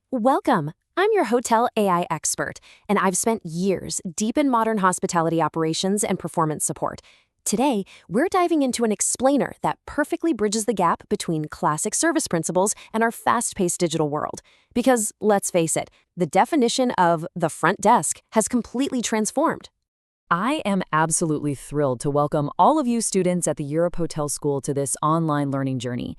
Welcome. I'm your hotel AI expert, and I've spent years deep in modern hospitality operations and performance support. Today, we're diving into an explainer that perfectly bridges the gap between classic service principles and our fast-paced digital world. Because, let's face it, the definition of the front desk has completely transformed. I am absolutely thrilled to welcome all of you students at the Europe Hotel School to this online learning journey.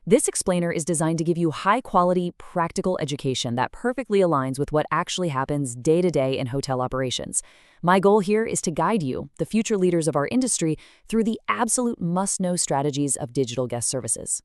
This explainer is designed to give you high-quality, practical education that perfectly aligns with what actually happens day-to-day in hotel operations. My goal here is to guide you, the future leaders of our industry, through the absolute must-know strategies of digital guest services.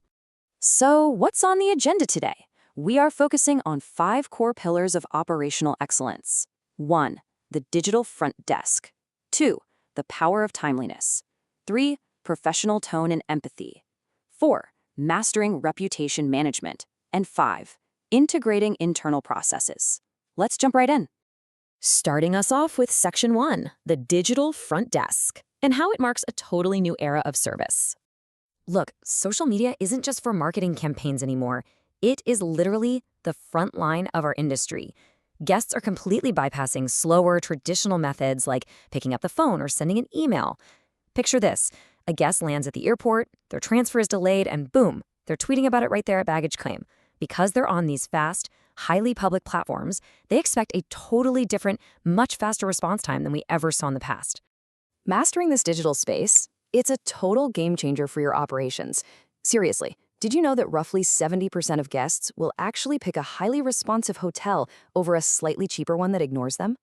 So, what's on the agenda today? We are focusing on 5 core pillars of operational excellence. 1. The digital front desk. 2. The power of timeliness. 3. Professional tone and empathy. 4. Mastering reputation management. And 5. Integrating internal processes. Let's jump right in. Starting us off with Section 1, the digital front desk, and how it marks a totally new era of service. Look, social media isn't just for marketing campaigns anymore. It is literally the front line of our industry. Guests are completely bypassing slower, traditional methods like picking up the phone or sending an email. Picture this. A guest lands at the airport, their transfer is delayed, and boom, they're tweeting about it right there at baggage claim. Because they're on these fast, highly public platforms, they expect a totally different, much faster response time than we ever saw in the past. Mastering this digital space, it's a total game changer for your operations. Seriously, did you know that roughly 70% of guests will actually pick a highly responsive hotel over a slightly cheaper one that ignores them?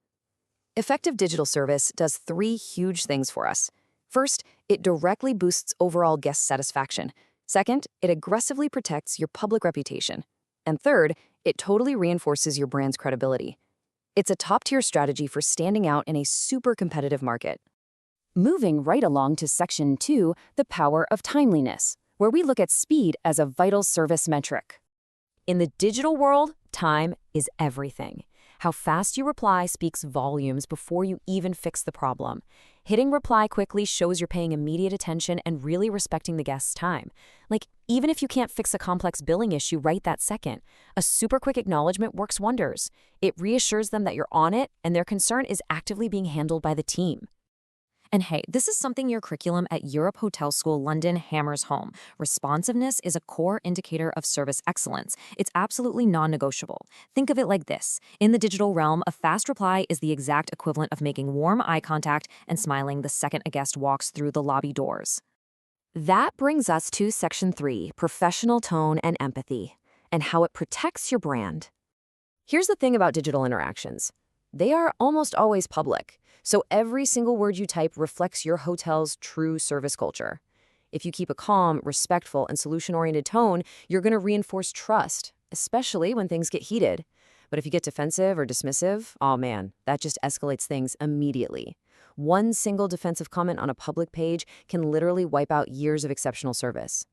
Effective digital service does 3 huge things for us. First, it directly boosts overall guest satisfaction. Second, it aggressively protects your public reputation. And third, it totally reinforces your brand's credibility. It's a top-tier strategy for standing out in a super competitive market. Moving right along to Section 2, the power of timeliness, where we look at speed as a vital service metric. In the digital world, time is everything. How fast you reply speaks volumes before you even fix the problem. Hitting reply quickly shows you're paying immediate attention and really respecting the guest's time. Like, even if you can't fix a complex billing issue right that second, a super quick acknowledgement works wonders. It reassures them that you're on it and their concern is actively being handled by the team. And hey, this is something your curriculum at Europe Hotel School London hammers home. Responsiveness is a core indicator of service excellence. It's absolutely non-negotiable. Think of it like this. In the digital realm, a fast reply is the exact equivalent of making warm eye contact and smiling the second a guest walks through the lobby doors. That brings us to Section 3, professional tone and empathy, and how it protects your brand. Here's the thing about digital interactions. They are almost always public, so every single word you type reflects your hotel's true service culture. If you keep a calm, respectful, and solution-oriented tone, you're going to reinforce trust, especially when things get heated. But if you get defensive or dismissive, oh man, that just escalates things immediately. One single defensive comment on a public page can literally wipe out years of exceptional service.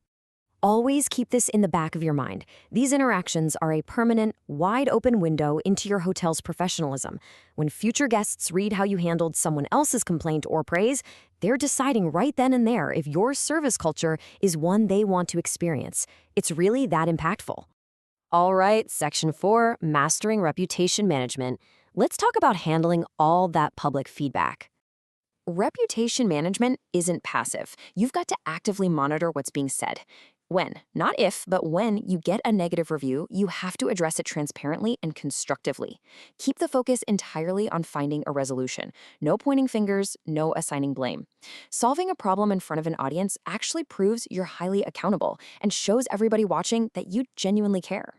Always keep this in the back of your mind. These interactions are a permanent, wide-open window into your hotel's professionalism. When future guests read how you handled someone else's complaint or praise, they're deciding right then and there if your service culture is one they want to experience. It's really that impactful. All right, Section 4, Mastering Reputation Management. Let's talk about handling all that public feedback. Reputation management isn't passive. You've got to actively monitor what's being said. When, not if, but when you get a negative review, you have to address it transparently and constructively. Keep the focus entirely on finding a resolution. No pointing fingers, no assigning blame. Solving a problem in front of an audience actually proves you're highly accountable and shows everybody watching that you genuinely care.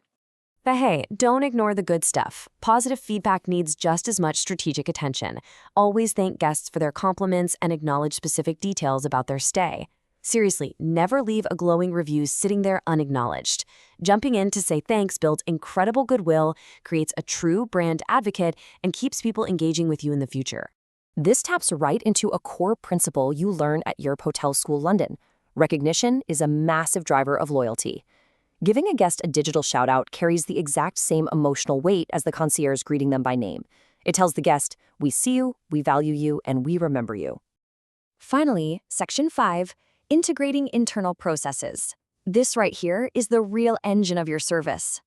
But hey, don't ignore the good stuff. Positive feedback needs just as much strategic attention. Always thank guests for their compliments and acknowledge specific details about their stay. Seriously, never leave a glowing review sitting there unacknowledged. Jumping in to say thanks builds incredible goodwill, creates a true brand advocate, and keeps people engaging with you in the future. This taps right into a core principle you learn at Europe Hotel School London. Recognition is a massive driver of loyalty. Giving a guest a digital shout-out carries the exact same emotional weight as the concierge greeting them by name. It tells the guest, we see you, we value you, and we remember you. Finally, Section 5, Integrating internal processes. This right here is the real engine of your service.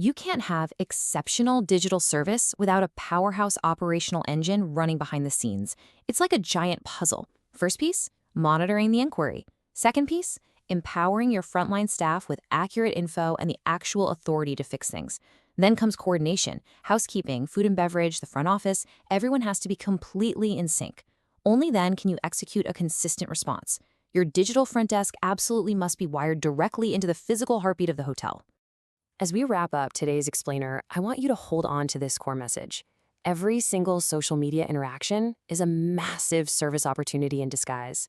You can't have exceptional digital service without a powerhouse operational engine running behind the scenes. It's like a giant puzzle. First piece, monitoring the inquiry. Second piece, empowering your frontline staff with accurate info and the actual authority to fix things. Then comes coordination, housekeeping, food and beverage, the front office. Everyone has to be completely in sync. Only then can you execute a consistent response. Your digital front desk absolutely must be wired directly into the physical heartbeat of the hotel. As we wrap up today's explainer, I want you to hold on to this core message. Every single social media interaction is a massive service opportunity in disguise.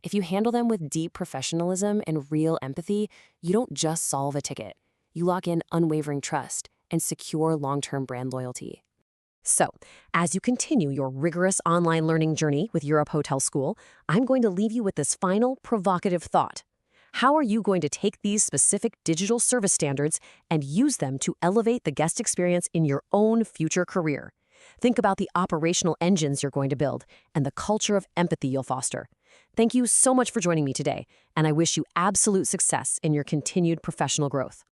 If you handle them with deep professionalism and real empathy, you don't just solve a ticket. You lock in unwavering trust and secure long-term brand loyalty. So, as you continue your rigorous online learning journey with Europe Hotel School, I'm going to leave you with this final provocative thought. How are you going to take these specific digital service standards and use them to elevate the guest experience in your own future career? Think about the operational engines you're going to build and the culture of empathy you'll foster. Thank you so much for joining me today, and I wish you absolute success in your continued professional growth.